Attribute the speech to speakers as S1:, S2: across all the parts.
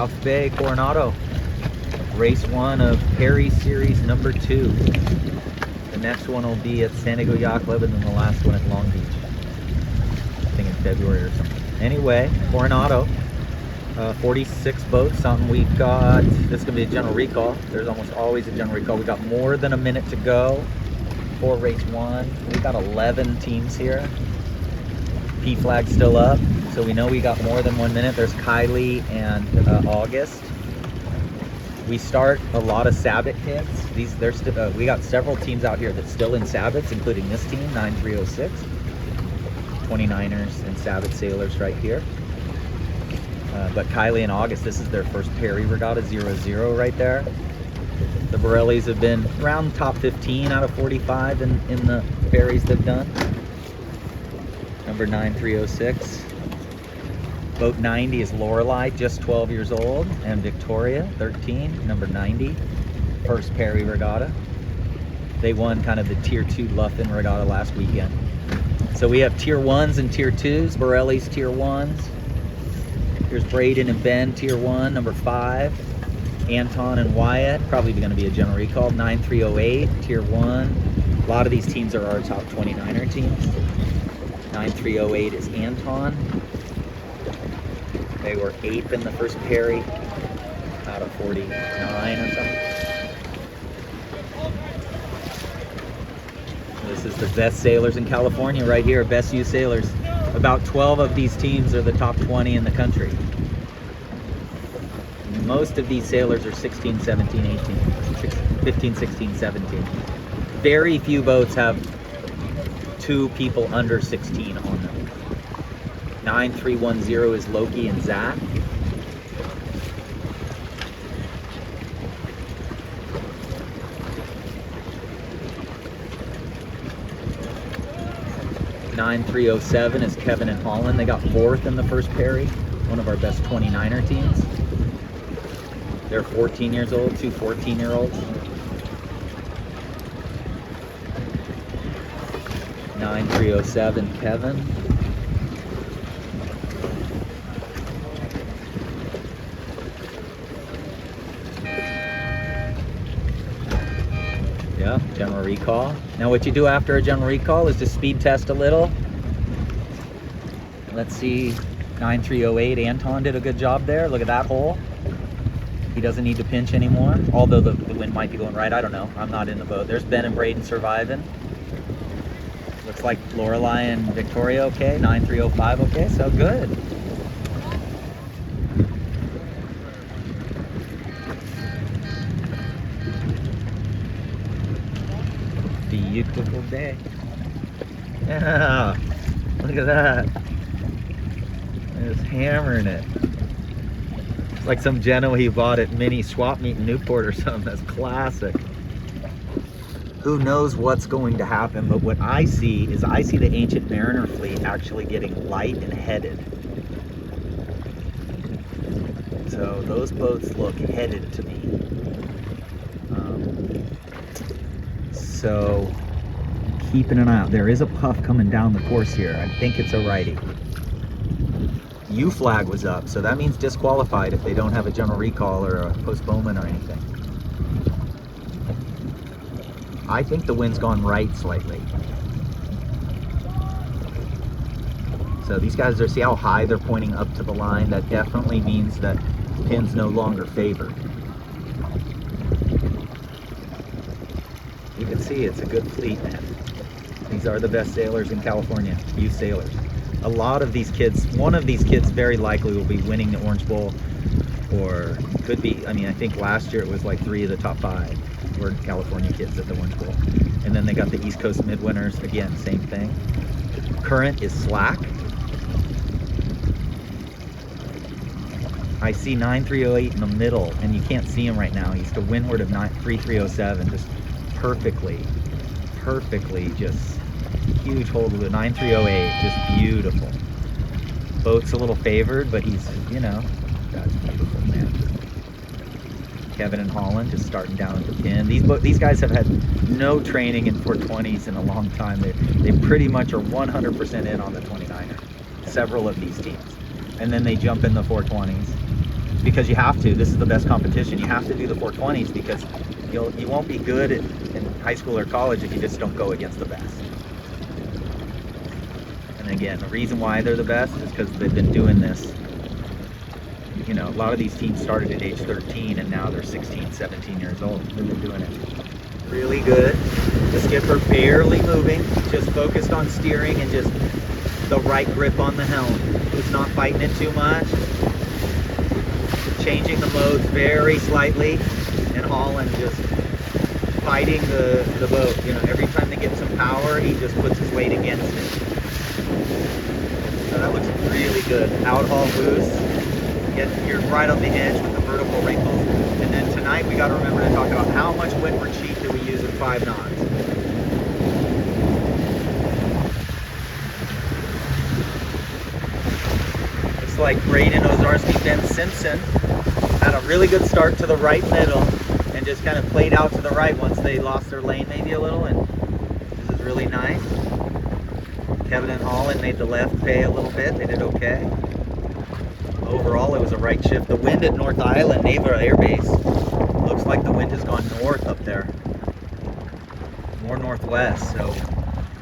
S1: South Bay, Coronado. Race 1 of Perry Series number 2. The next one will be at San Diego Yacht Club, and then the last one at Long Beach. I think in February or something. Anyway, Coronado. 46 boats, something we've got. This is going to be a general recall. There's almost always a general recall. We got more than a minute to go for race 1. We got 11 teams here. P flag still up, so we know we got more than 1 minute. There's Kylie and August. We start a lot of Sabbath kids. We got several teams out here that's still in Sabbats, including this team, 9306. 29ers and Sabbath sailors right here. But Kylie and August, this is their first Perry Regatta, 0-0 right there. The Borellis have been around top 15 out of 45 in the Perrys they've done. Number 9306. Boat 90 is Lorelei, just 12 years old, and Victoria, 13, number 90. First Perry Regatta. They won kind of the Tier 2 Luffin Regatta last weekend. So we have Tier 1s and Tier 2s, Borelli's Tier 1s. Here's Braden and Ben, Tier 1, number 5. Anton and Wyatt, probably going to be a general recall. 9308, Tier 1. A lot of these teams are our top 29er teams. 9308 is Anton. They were 8th in the first Perry out of 49 or something. This is the best sailors in California right here, best used sailors. About 12 of these teams are the top 20 in the country. Most of these sailors are 16, 17, 18, 15, 16, 17. Very few boats have 2 people under 16 on them. 9310 is Loki and Zach. (9307) is Kevin and Holland. They got 4th in the first Perry. One of our best 29er teams. They're 14 years old, 2 14-year-olds. 9307, Kevin. Yeah, general recall. Now what you do after a general recall is just speed test a little. Let's see, 9308, Anton did a good job there. Look at that hole. He doesn't need to pinch anymore, although the wind might be going right. I don't know. I'm not in the boat. There's Ben and Braden surviving. Looks like Lorelei and Victoria okay. 9305 okay, so good. Beautiful day. Yeah, look at that. It's hammering it. It's like some Genoa he bought at mini swap meet in Newport or something. That's classic. Who knows what's going to happen, but what I see is the Ancient Mariner fleet actually getting light and headed. So those boats look headed to me. So keeping an eye out. There is a puff coming down the course here. I think it's a righty. U flag was up, so that means disqualified if they don't have a general recall or a postponement or anything. I think the wind's gone right slightly. So these guys see how high they're pointing up to the line? That definitely means that pin's no longer favored. You can see it's a good fleet, man. These are the best sailors in California, youth sailors. A lot of these kids, one of these kids very likely will be winning the Orange Bowl, or could be, I mean, I think last year it was like 3 of the top 5 were California kids at the Orange Bowl. And then they got the East Coast Midwinters, again, same thing. Current is slack. I see 9308 in the middle, and you can't see him right now. He's to windward of 3307, just perfectly, just huge hold of the 9308, just beautiful. Boat's a little favored, but he's, you know, that's beautiful, man. Kevin and Holland just starting down at the pin. These guys have had no training in 420s in a long time. They pretty much are 100% in on the 29er. Several of these teams, and then they jump in the 420s. because you have to. This is the best competition. You have to do the 420s because you won't be good in high school or college if you just don't go against the best. And again, the reason why they're the best is because they've been doing this. You know, a lot of these teams started at age 13 and now they're 16, 17 years old. They've been doing it really good. The skipper barely moving, just focused on steering and just the right grip on the helm. It's not fighting it too much. Changing the modes very slightly and hauling, just fighting the boat. You know, every time they get some power, he just puts his weight against it. So that looks really good. Out haul boost. You're right on the edge with the vertical wrinkles. And then tonight we got to remember to talk about how much windward sheet do we use at 5 knots. It's like Braden Ozarski, Ben Simpson had a really good start to the right middle and just kind of played out to the right once they lost their lane maybe a little, and this is really nice. Kevin and Holland made the left pay a little bit. They did okay. Overall, it was a right shift. The wind at North Island Naval Air Base looks like the wind has gone north up there. More northwest, so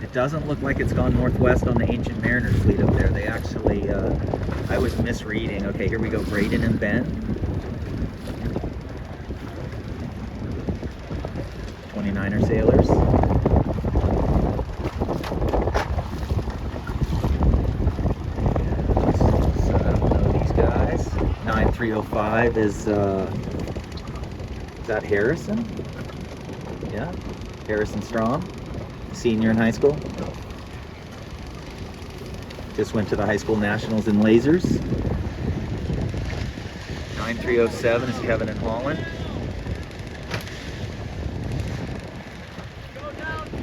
S1: it doesn't look like it's gone northwest on the Ancient Mariners fleet up there. They actually, I was misreading. Okay, here we go, Braden and Ben. 29er sailors. So I don't know these guys. 9305 is that Harrison? Yeah, Harrison Strong, senior in high school. Just went to the high school nationals in lasers. 9307 is Kevin and Holland.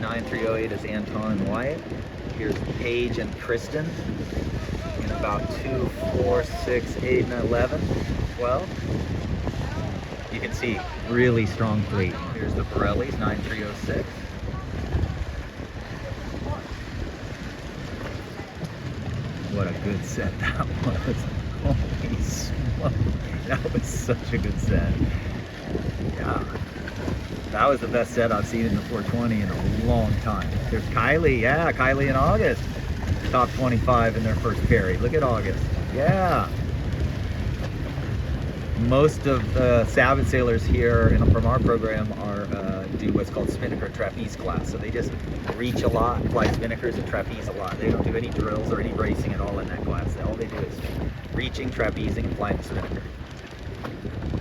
S1: 9308 is Anton and Wyatt. Here's Paige and Kristen in about 2, 4, 6, 8, and 11, 12. You can see really strong fleet. Here's the Borellis, 9306. What a good set that was. Holy smoke. That was such a good set. Yeah. That was the best set I've seen in the 420 in a long time. There's Kylie. Yeah, Kylie and August. Top 25 in their first carry. Look at August. Yeah. Most of the Savage sailors here from our program are do what's called spinnaker trapeze class. So they just reach a lot, fly spinnakers and trapeze a lot. They don't do any drills or any racing at all in that class. All they do is reaching, trapezing, and flying the spinnaker.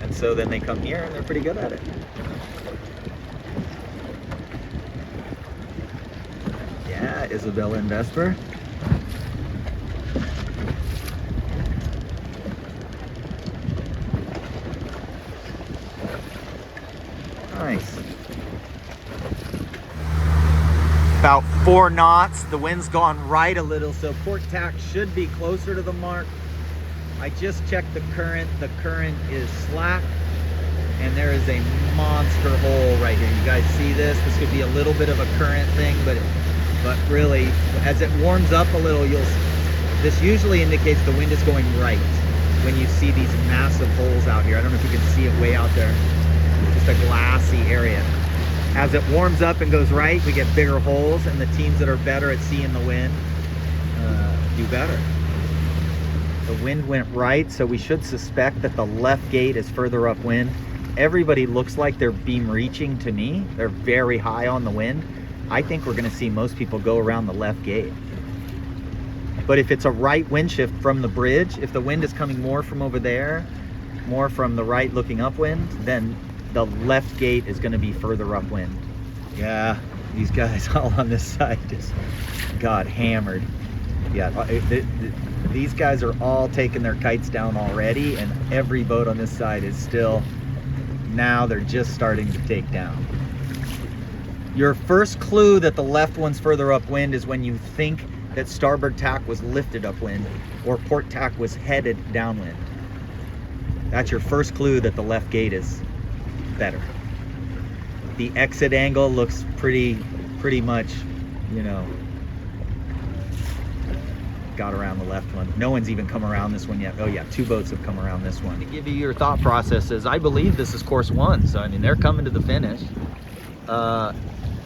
S1: And so then they come here and they're pretty good at it. Yeah, Isabella and Vesper. Nice. About 4 knots. The wind's gone right a little, so port tack should be closer to the mark. I just checked the current. The current is slack, and there is a monster hole right here. You guys see this? This could be a little bit of a current thing, but really, as it warms up a little, this usually indicates the wind is going right when you see these massive holes out here. I don't know if you can see it way out there. Just a glassy area. As it warms up and goes right, we get bigger holes, and the teams that are better at seeing the wind do better. The wind went right, so we should suspect that the left gate is further upwind. Everybody looks like they're beam reaching to me. They're very high on the wind. I think we're going to see most people go around the left gate. But if it's a right wind shift from the bridge, if the wind is coming more from over there, more from the right looking upwind, then the left gate is going to be further upwind. Yeah, these guys all on this side just got hammered. Yeah, these guys are all taking their kites down already, and every boat on this side is still, now they're just starting to take down. Your first clue that the left one's further upwind is when you think that starboard tack was lifted upwind or port tack was headed downwind. That's your first clue that the left gate is better. The exit angle looks pretty much, you know, got around the left one. No one's even come around this one yet. Oh yeah, 2 boats have come around this one. To give you your thought processes, I believe this is course 1, so I mean they're coming to the finish.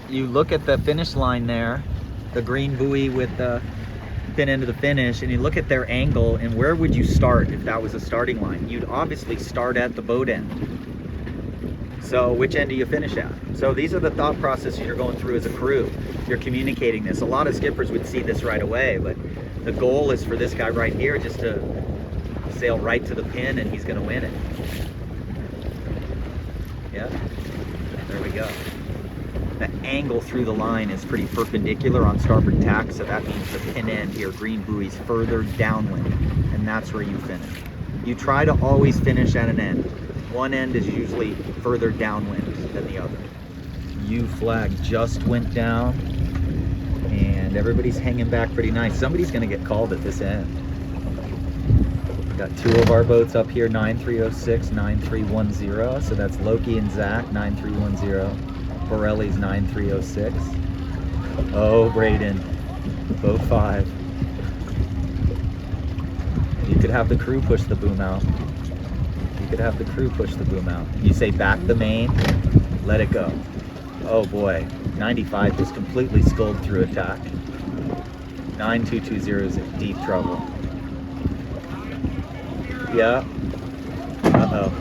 S1: You look at the finish line there, the green buoy with the pin end of the finish, and you look at their angle, and where would you start if that was a starting line? You'd obviously start at the boat end. So which end do you finish at? So these are the thought processes you're going through as a crew. You're communicating this. A lot of skippers would see this right away, but the goal is for this guy right here just to sail right to the pin, and he's going to win it. Yeah, there we go. The angle through the line is pretty perpendicular on starboard tack, so that means the pin end here, green buoy's further downwind, and that's where you finish. You try to always finish at an end. One end is usually further downwind than the other. U flag just went down, and everybody's hanging back pretty nice. Somebody's going to get called at this end. Got 2 of our boats up here, 9306, 9310. So that's Loki and Zach, 9310. Borelli's 9306. Oh, Braden, boat 5. You could have the crew push the boom out. You could have the crew push the boom out. You say back the main, let it go. Oh boy, 95 just completely sculled through attack. 9220 is in deep trouble. Yeah. Uh-oh.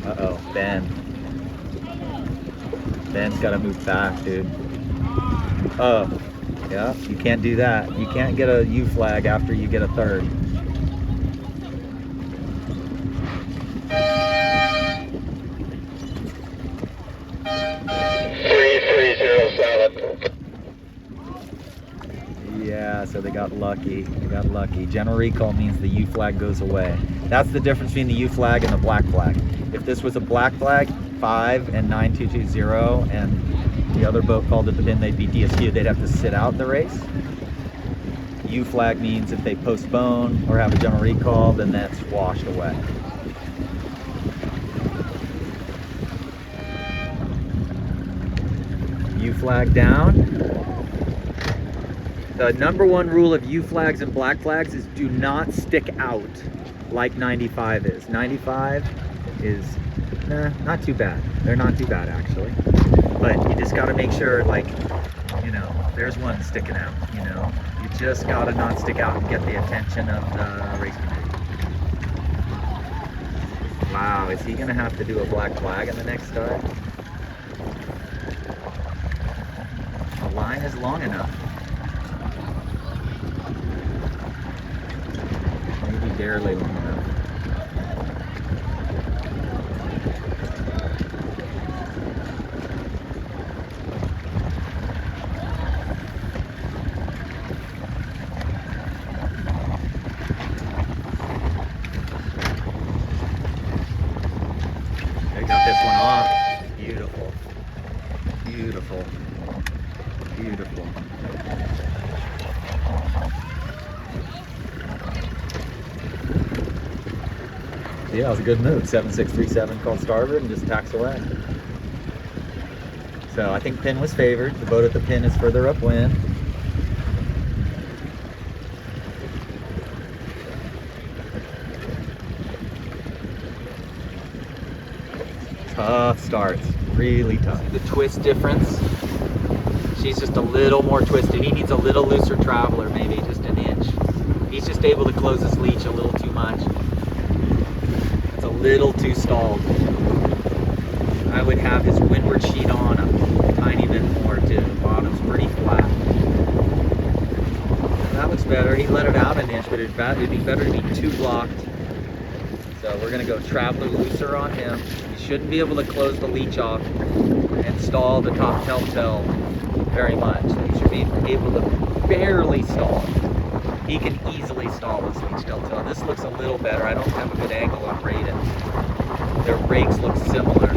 S1: Uh-oh, Ben. Ben's got to move back, dude. Oh, yeah, you can't do that. You can't get a U flag after you get a third. Yeah, so they got lucky. They got lucky. General recall means the U flag goes away. That's the difference between the U flag and the black flag. If this was a black flag, 5 and 9220, and the other boat called at the pin, they'd be DSQ. They'd have to sit out the race. U flag means if they postpone or have a general recall, then that's washed away. U flag down. The #1 rule of U flags and black flags is do not stick out like 95 is. 95 is not too bad. They're not too bad actually. But you just got to make sure, like, you know, there's one sticking out, you know. You just got to not stick out and get the attention of the race committee. Wow, is he going to have to do a black flag in the next start? The line is long enough. Maybe barely long enough. They got this one off. Beautiful. Beautiful. Beautiful. Yeah, it was a good move. 7637 called starboard and just tacks away. So I think pin was favored. The boat at the pin is further upwind. Tough starts. Really tough. The twist difference. She's just a little more twisted. He needs a little looser traveler, maybe just an inch. He's just able to close his leech a little too much. It's a little too stalled. I would have his windward sheet on a tiny bit more too. The bottom's pretty flat. That looks better. He let it out an inch, but it'd be better to be 2 blocked. So we're gonna go traveler looser on him. He shouldn't be able to close the leech off and stall the top telltale very much. He should be able to barely stall. He can easily stall this leech telltale. This looks a little better. I don't have a good angle on Braden. Their rakes look similar.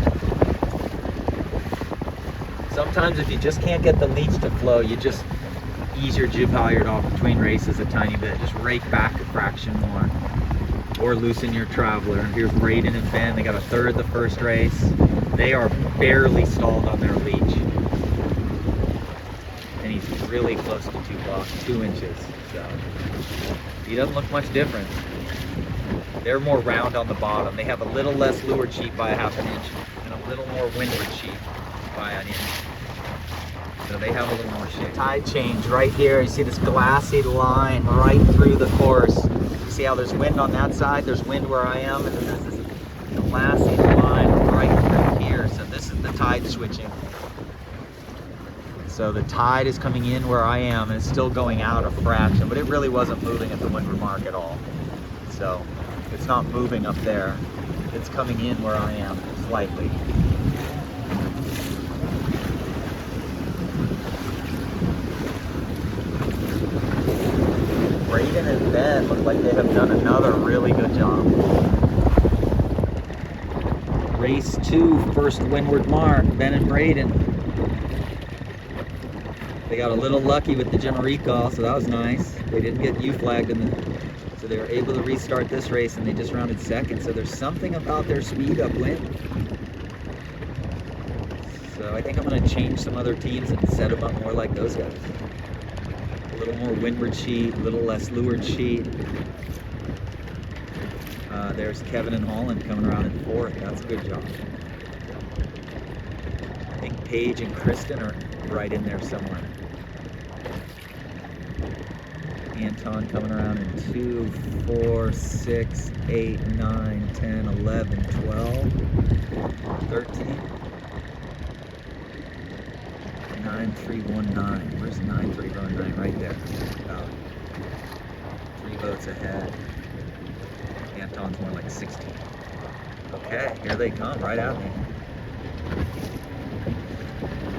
S1: Sometimes if you just can't get the leech to flow, you just ease your jib halyard off between races a tiny bit. Just rake back a fraction more. Or loosen your traveler. Here's Braden and Ben. They got a third the first race. They are barely stalled on their leech. And he's really close to 2 inches. So he doesn't look much different. They're more round on the bottom. They have a little less leeward sheet by a ½ inch and a little more windward sheet by an inch. So they have a little more shape. Tide change right here. You see this glassy line right through the course. You see how there's wind on that side? There's wind where I am, and then there's this glassy line right here. So this is the tide switching. So the tide is coming in where I am, and it's still going out a fraction, but it really wasn't moving at the windward mark at all. So it's not moving up there. It's coming in where I am slightly. Braden and Ben look like they have done another really good job. Race 2, first windward mark, Ben and Braden. They got a little lucky with the general recall, so that was nice. They didn't get U-flagged, so they were able to restart this race, and they just rounded second. So there's something about their speed upwind. So I think I'm going to change some other teams and set them up more like those guys. A little more windward sheet, a little less leeward sheet. There's Kevin and Holland coming around in 4th. That's a good job. I think Paige and Kristen are right in there somewhere. Anton coming around in 2, 4, 6, 8, 9, 10, 11, 12, 13. 9319. Where's 9319? Right there. About 3 votes ahead. Anton's more like 16. Okay, here they come, right at me.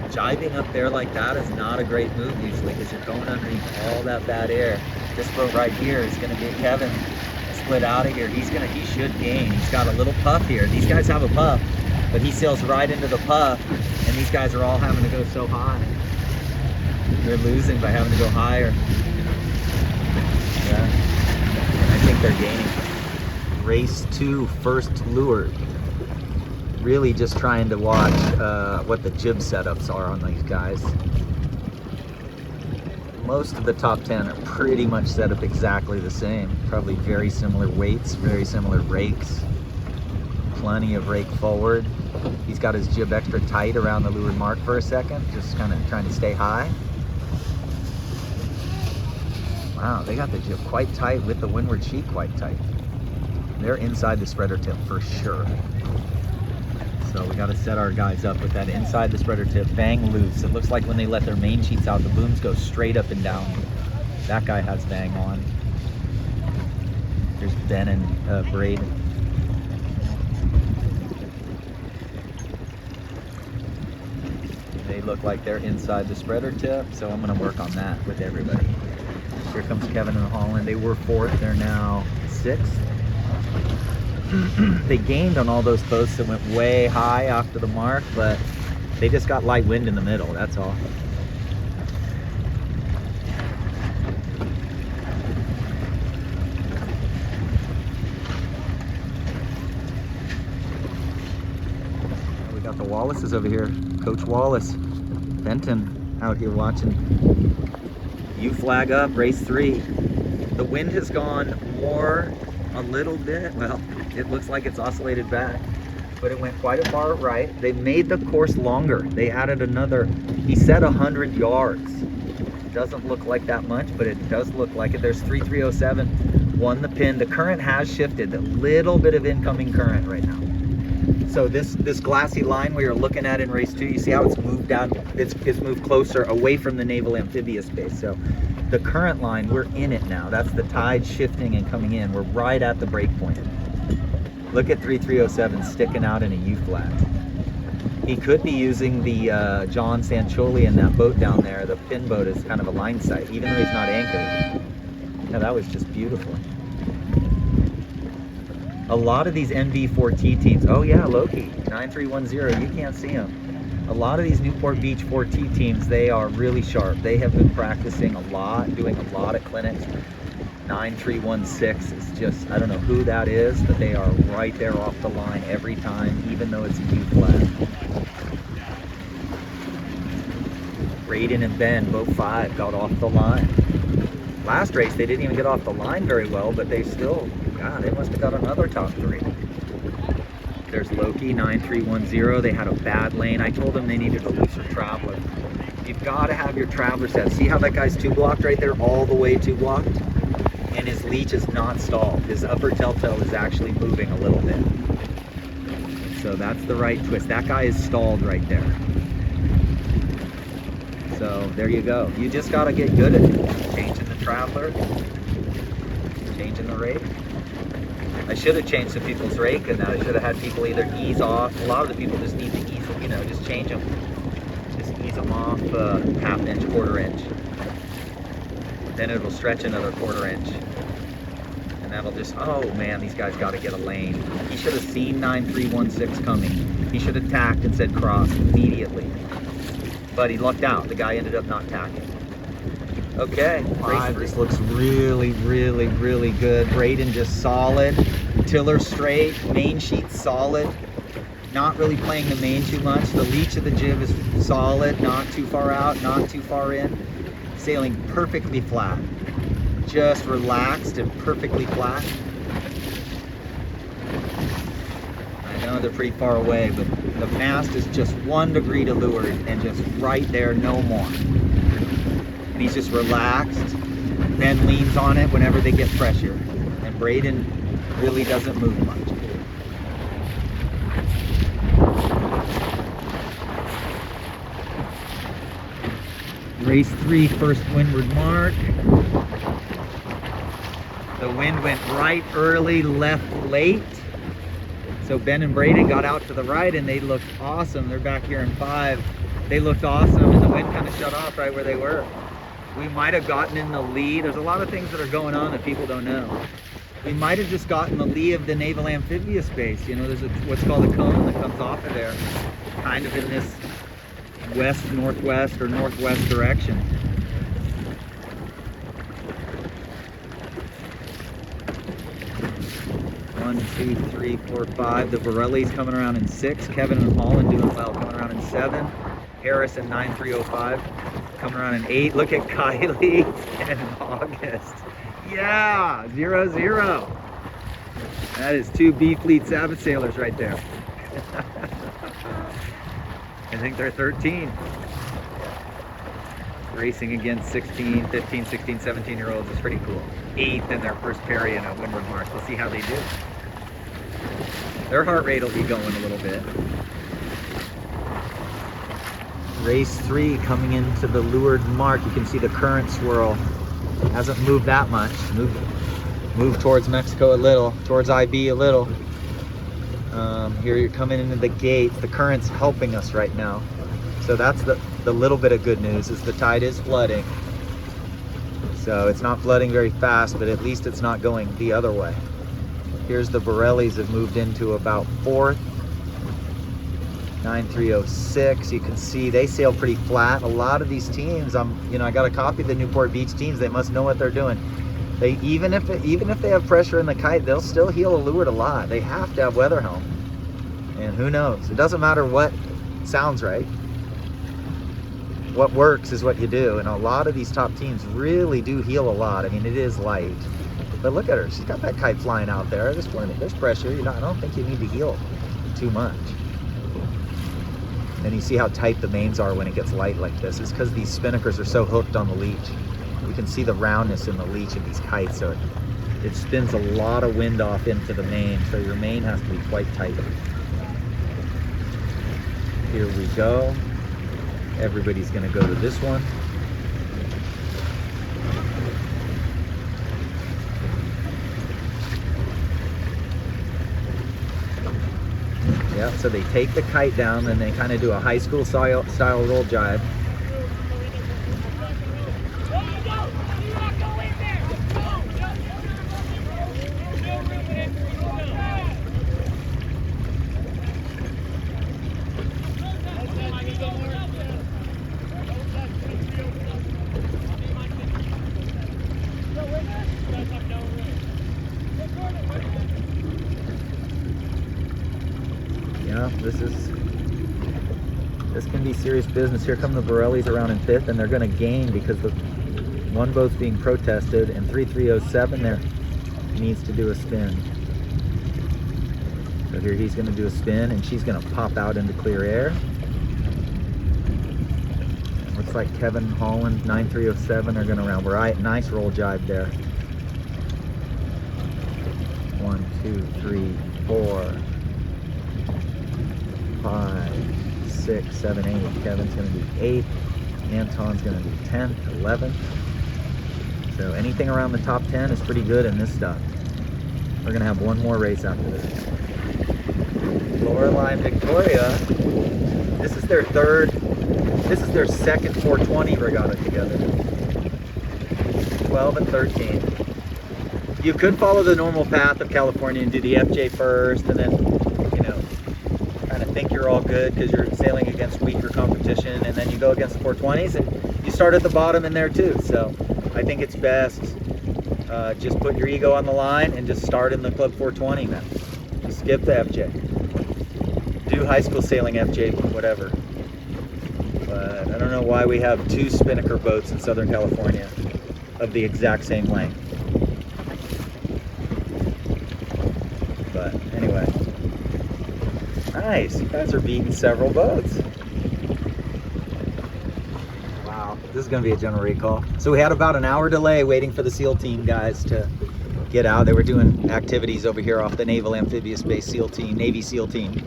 S1: Jiving up there like that is not a great move usually, because you're going underneath all that bad air. This boat right here is going to get Kevin split out of here. He should gain. He's got a little puff here. These guys have a puff, but he sails right into the puff, and these guys are all having to go so high. They're losing by having to go higher. Yeah, and I think they're gaining. Race 2, first leeward. Really just trying to watch what the jib setups are on these guys. Most of the top 10 are pretty much set up exactly the same. Probably very similar weights, very similar rakes. Plenty of rake forward. He's got his jib extra tight around the leeward mark for a second, just kind of trying to stay high. Wow, they got the jib quite tight with the windward sheet quite tight. They're inside the spreader tip for sure. So we got to set our guys up with that inside the spreader tip, bang loose. It looks like when they let their main sheets out, the booms go straight up and down. That guy has bang on. There's Ben and Braden. They look like they're inside the spreader tip, so I'm going to work on that with everybody. Here comes Kevin and Holland. They were 4th, they're now 6th. They gained on all those boats that went way high after the mark, but they just got light wind in the middle, that's all. We got the Wallaces over here. Coach Wallace, Benton out here watching. You flag up, race 3. The wind has gone more a little bit. Well, it looks like it's oscillated back, but it went quite a far right. They made the course longer. They added another, he said 100 yards. Doesn't look like that much, but it does look like it. There's 3307, won the pin. The current has shifted, a little bit of incoming current right now. So this glassy line we are looking at in race 2, you see how it's moved down, it's moved closer away from the naval amphibious base. So the current line, we're in it now. That's the tide shifting and coming in. We're right at the break point. Look at 3307 sticking out in a U-flat. He could be using the John Sancholi in that boat down there. The pin boat is kind of a line sight, even though he's not anchored. Yeah, that was just beautiful. A lot of these NV4T teams, oh yeah, Loki, 9310, you can't see him. A lot of these Newport Beach 4T teams, they are really sharp. They have been practicing a lot, doing a lot of clinics. 9316 is just, I don't know who that is, but they are right there off the line every time, even though it's a U flat. Braden and Ben, both 5, got off the line. Last race, they didn't even get off the line very well, but they still, God, they must have got another top 3. There's Loki, 9310. They had a bad lane. I told them they needed a looser traveler. You've got to have your traveler set. See how that guy's 2-blocked right there, all the way 2-blocked? And his leech is not stalled. His upper telltale is actually moving a little bit. So that's the right twist. That guy is stalled right there. So there you go. You just got to get good at it. Changing the traveler, changing the rake. I should have changed some people's rake, and I should have had people either ease off. A lot of the people just need to ease, you know, just change them. Just ease them off ½ inch, 1/4 inch. Then it'll stretch another 1/4 inch. And that'll just, oh man, these guys got to get a lane. He should have seen 9316 coming. He should have tacked and said cross immediately. But he lucked out. The guy ended up not tacking. Okay, 5 just looks really, really, really good. Braden just solid. Tiller straight. Main sheet solid. Not really playing the main too much. The leech of the jib is solid. Not too far out, not too far in. Sailing perfectly flat. Just relaxed and perfectly flat. I know they're pretty far away, but the mast is just 1 degree to leeward and just right there, no more. And he's just relaxed, then leans on it whenever they get pressure. And Braden really doesn't move much. Race 3, first windward mark. The wind went right early, left late. So Ben and Braden got out to the right and they looked awesome. They're back here in 5. They looked awesome and the wind kind of shut off right where they were. We might have gotten in the lee. There's a lot of things that are going on that people don't know. We might have just gotten the lee of the naval amphibious base. You know, there's what's called a cone that comes off of there, kind of in this west, northwest, or northwest direction. One, 2, 3, 4, 5. The Borelli's coming around in 6. Kevin and Holland doing well, coming around in 7. Harris in 9305, coming around in 8. Look at Kylie and August. Yeah, 0-0. That is 2 B Fleet Sabbath sailors right there. I think they're 13. Racing against 16, 15, 16, 17-year-olds is pretty cool. 8th in their first Perry in a windward march. We'll see how they do. Their heart rate will be going a little bit. Race 3 coming into the leeward mark. You can see the current swirl. Hasn't moved that much. Moved towards Mexico a little, towards IB a little. Here you're coming into the gate. The current's helping us right now. So that's the little bit of good news, is the tide is flooding. So it's not flooding very fast, but at least it's not going the other way. Here's the Borelli's have moved into about 4th. 9306. You can see they sail pretty flat. A lot of these teams, I got a copy of the Newport Beach teams. They must know what they're doing. They even if they have pressure in the kite, they'll still heel a leeward a lot. They have to have weather helm. And who knows? It doesn't matter what sounds right. What works is what you do. And a lot of these top teams really do heel a lot. I mean, it is light. But look at her. She's got that kite flying out there. There's pressure. I don't think you need to heel too much. And you see how tight the mains are when it gets light like this. It's because these spinnakers are so hooked on the leech. You can see the roundness in the leech of these kites. So it spins a lot of wind off into the main. So your main has to be quite tight. Here we go. Everybody's going to go to this one. Yeah, so they take the kite down and they kind of do a high school style roll jibe. Yeah, this can be serious business. Here come the Borellis around in 5th, and they're going to gain because the one boat's being protested, and 3307 there needs to do a spin. So here he's going to do a spin, and she's going to pop out into clear air. Looks like Kevin Holland, 9307 are going to round. Right, nice roll jibe there. 1, 2, 3, 4, 5, 6, 7, 8. Kevin's going to do 8. Anton's going to do 10, 11. So anything around the top 10 is pretty good in this stuff. We're going to have one more race after this. Lorelei and Victoria, this is their second 420 regatta together. 12 and 13. You could follow the normal path of California and do the FJ first, and then, you know, kind of think you're all good because you're sailing against weaker competition, and then you go against the 420s, and you start at the bottom in there too. So I think it's best just put your ego on the line and just start in the Club 420, man. Skip the FJ. Do high school sailing FJ, whatever. But I don't know why we have 2 spinnaker boats in Southern California of the exact same length. But anyway, nice. You guys are beating several boats. Wow, this is going to be a general recall. So we had about an hour delay waiting for the SEAL team guys to get out. They were doing activities over here off the Naval Amphibious Base SEAL team, Navy SEAL team.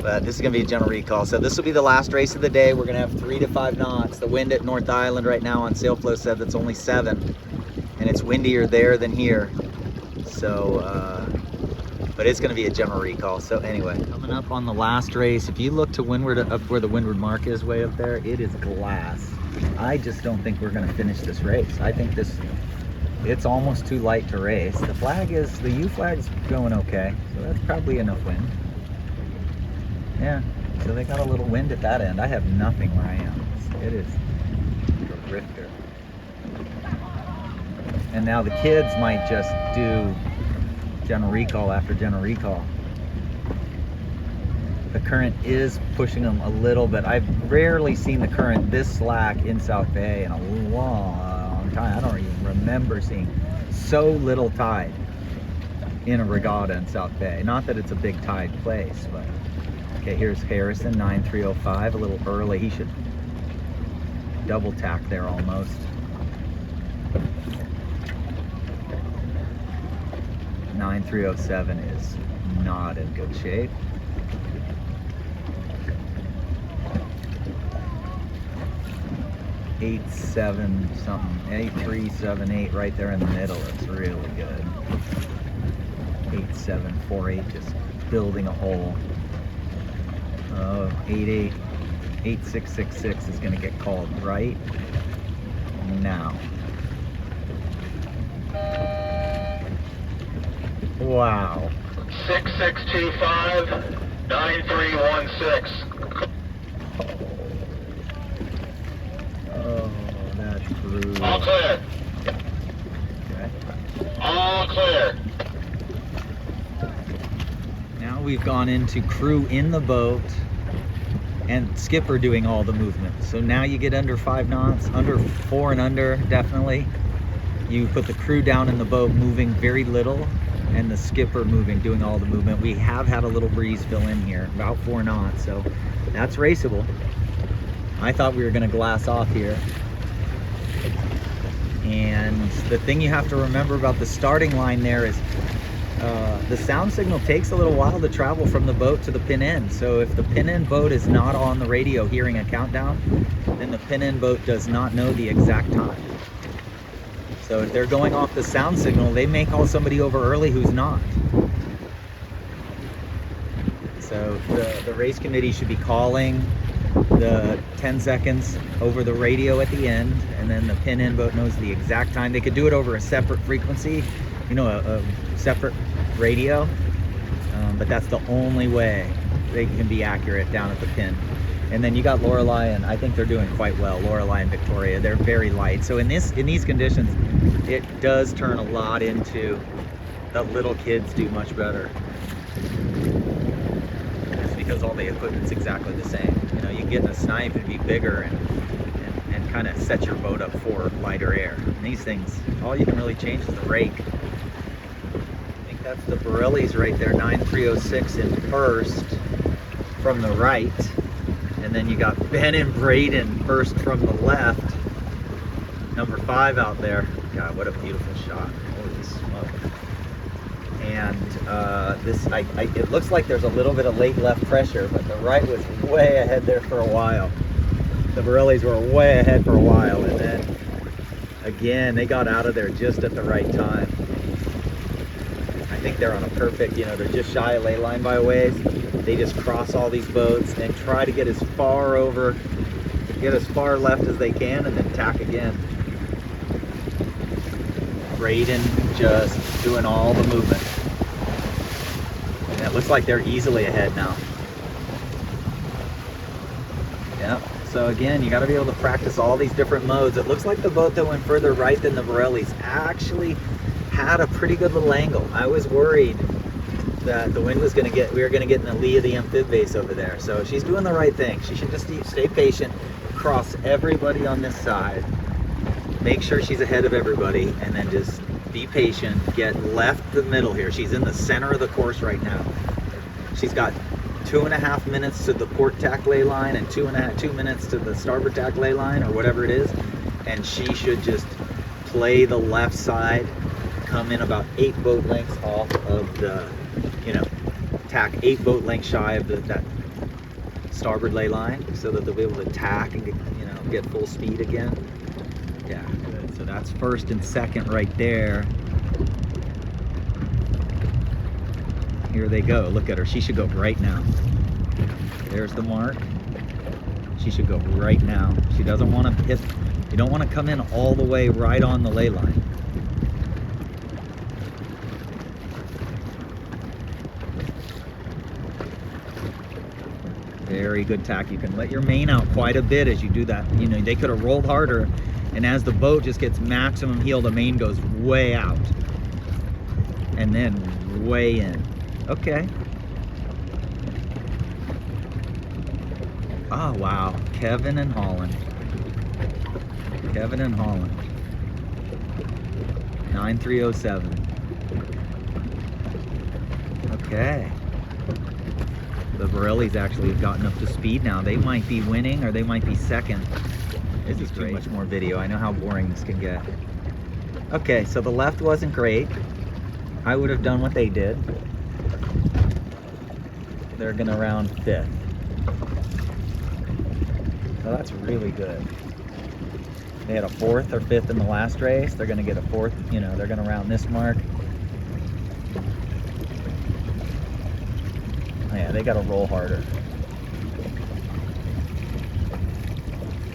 S1: But this is going to be a general recall. So this will be the last race of the day. We're going to have 3 to 5 knots. The wind at North Island right now on SailFlow said that's only 7. And it's windier there than here. So, but it's going to be a general recall. So anyway, coming up on the last race, if you look to windward, up where the windward mark is way up there, it is glass. I just don't think we're going to finish this race. I think it's almost too light to race. The U flag's going okay. So that's probably enough wind. Yeah, so they got a little wind at that end. I have nothing where I am. It is terrific. And now the kids might just do general recall after general recall. The current is pushing them a little bit. I've rarely seen the current this slack in South Bay in a long time. I don't even remember seeing so little tide in a regatta in South Bay. Not that it's a big tide place, but okay, here's Harrison, 9305, a little early. He should double tack there almost. 9307 is not in good shape. 87 something, 8378 right there in the middle. It's really good. 8748 just building a hole. 8666 is going to get called right now. Wow.
S2: 6625 9316.
S1: Oh, that's brutal.
S2: All clear.
S1: Okay.
S2: All clear.
S1: Now we've gone into crew in the boat and skipper doing all the movement. So now you get under 5 knots, under 4 and under, definitely. You put the crew down in the boat moving very little, and the skipper moving, doing all the movement. We have had a little breeze fill in here, about 4 knots, so that's raceable. I thought we were gonna glass off here. And the thing you have to remember about the starting line there is the sound signal takes a little while to travel from the boat to the pin end. So if the pin end boat is not on the radio hearing a countdown, then the pin end boat does not know the exact time. So if they're going off the sound signal, they may call somebody over early who's not. So the race committee should be calling the 10 seconds over the radio at the end, and then the pin end boat knows the exact time. They could do it over a separate frequency, you know, a separate radio, but that's the only way they can be accurate down at the pin. And then you got Lorelei, and I think they're doing quite well. Lorelei and Victoria, they're very light. So in these conditions, it does turn a lot into the little kids do much better. Just because all the equipment's exactly the same, you know. you get in a snipe and be bigger and kind of set your boat up for lighter air. And these things, all you can really change is the rake. I think that's the Borelli's right there, 9306 in first from the right. And then you got Ben and Braden first from the left. Number 5 out there. God, what a beautiful shot. Holy smoke. And it looks like there's a little bit of late left pressure, but the right was way ahead there for a while. The Borelli's were way ahead for a while, and then again, they got out of there just at the right time. I think they're on a perfect, they're just shy of ley line by a ways. They just cross all these boats and try to get as far left as they can, and then tack again. Braden just doing all the movement. And it looks like they're easily ahead now. Yeah. So again, you got to be able to practice all these different modes. It looks like the boat that went further right than the Borelli's actually had a pretty good little angle. I was worried that the wind was we were going to get in the lee of the amphib base over there. So she's doing the right thing. She should just stay patient, cross everybody on this side, make sure she's ahead of everybody, and then just be patient, get left the middle here. She's in the center of the course right now. She's got 2.5 minutes to the port tack ley line and 2 minutes to the starboard tack ley line, or whatever it is, and she should just play the left side, come in about 8 boat lengths off of the, tack 8 boat lengths shy of that starboard ley line, so that they'll be able to tack and get full speed again. Yeah, good. So that's first and second right there. Here they go. Look at her. She should go right now. There's the mark. She should go right now. She doesn't want to hit. You don't want to come in all the way right on the ley line. Very good tack. You can let your main out quite a bit as you do that. They could have rolled harder, and as the boat just gets maximum heel, the main goes way out and then way in. Okay. Oh, wow. Kevin and Holland. 9307. Okay. The Borelli's actually have gotten up to speed now. They might be winning, or they might be second. This is too much more video. I know how boring this can get. Okay, so the left wasn't great. I would have done what they did. They're gonna round 5th. So that's really good. They had a 4th or 5th in the last race. They're gonna get a 4th, they're gonna round this mark. Yeah, they gotta roll harder.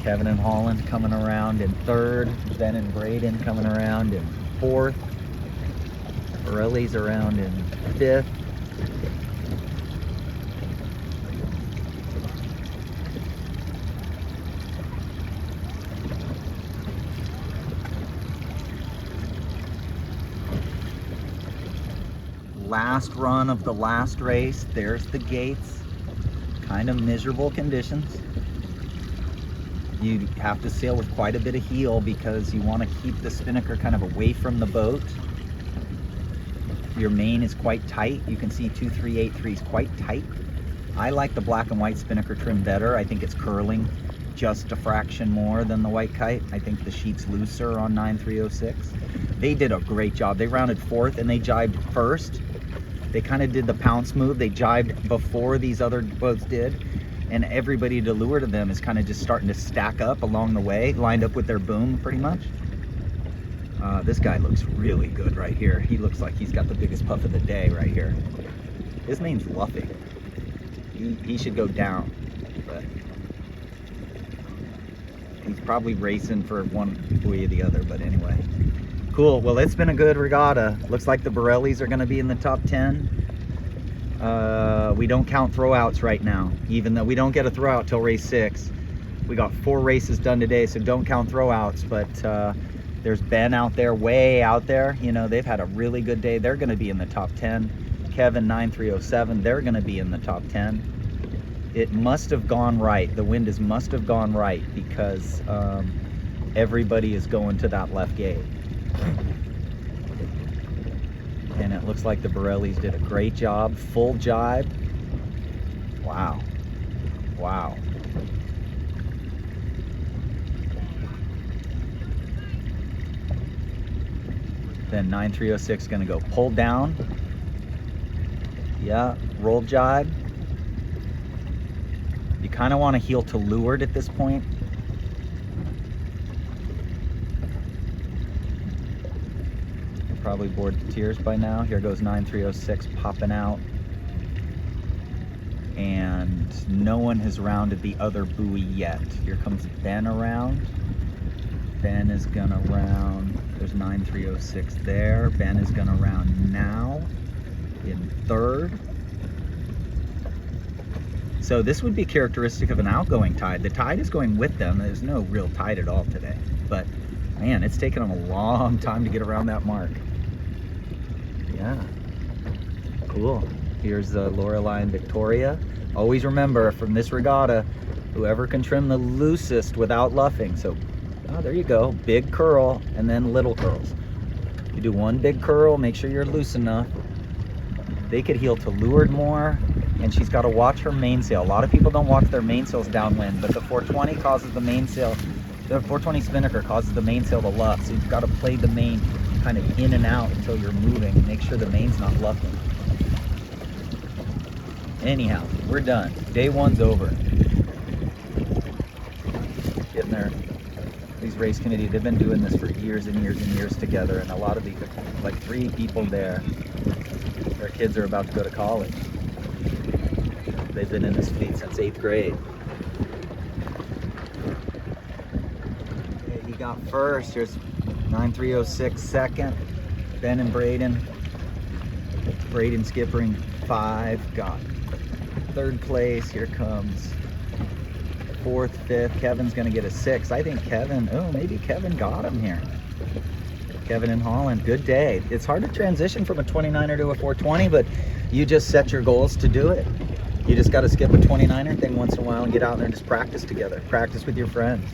S1: Kevin and Holland coming around in 3rd. Ben and Braden coming around in 4th. Borelli's around in 5th. Last run of the last race. There's the gates. Kind of miserable conditions. You have to sail with quite a bit of heel because you want to keep the spinnaker kind of away from the boat. Your main is quite tight. You can see 2383 is quite tight. I like the black and white spinnaker trim better. I think it's curling just a fraction more than the white kite. I think the sheet's looser on 9306. They did a great job. They rounded 4th and they jibed 1st. They kind of did the pounce move. They jibed before these other boats did. And everybody to lure to them is kind of just starting to stack up along the way, lined up with their boom pretty much. This guy looks really good right here. He looks like he's got the biggest puff of the day right here. His name's Luffy. He should go down, but he's probably racing for one buoy or the other, but anyway. Cool, well, it's been a good regatta. Looks like the Borelli's are gonna be in the top 10. We don't count throwouts right now, even though we don't get a throwout till race 6. We got 4 races done today, so don't count throwouts, but there's Ben out there, way out there. They've had a really good day. They're gonna be in the top 10. Kevin 9307, they're gonna be in the top 10. It must have gone right. The wind must have gone right because everybody is going to that left gate. And it looks like the Borellis did a great job. Full jibe. Wow. Wow. Then 9306 gonna go pull down. Yeah, roll jibe. You kind of want to heel to leeward at this point. You're probably bored to tears by now. Here goes 9306 popping out. And no one has rounded the other buoy yet. Here comes Ben around. Ben is gonna round. There's 9306 there. Ben is gonna round now in third. So this would be characteristic of an outgoing tide. The tide is going with them. There's no real tide at all today. But man, it's taken them a long time to get around that mark. Yeah, cool. Here's Lorelei and Victoria. Always remember, from this regatta, whoever can trim the loosest without luffing. So, oh, there you go. Big curl and then little curls. You do one big curl, make sure you're loose enough. They could heel to leeward more, and she's got to watch her mainsail. A lot of people don't watch their mainsails downwind, but the 420 causes the mainsail, the 420 spinnaker causes the mainsail to luff. So you've got to play the main kind of in and out until you're moving and make sure the main's not luffing. Anyhow, we're done. Day one's over. Getting there. These race committee, they've been doing this for years and years and years together, and a lot of these, like 3 people there, their kids are about to go to college. They've been in this fleet since 8th grade. Okay, you got first. Here's 9306 second. Ben and Braden. Braden skippering 5. Got 3rd place. Here comes 4th, 5th. Kevin's gonna get a 6. I think Kevin, oh, maybe Kevin got him here. Kevin in Holland, good day. It's hard to transition from a 29er to a 420, but you just set your goals to do it. You just got to skip a 29er thing once in a while and get out there and just practice together. Practice with your friends.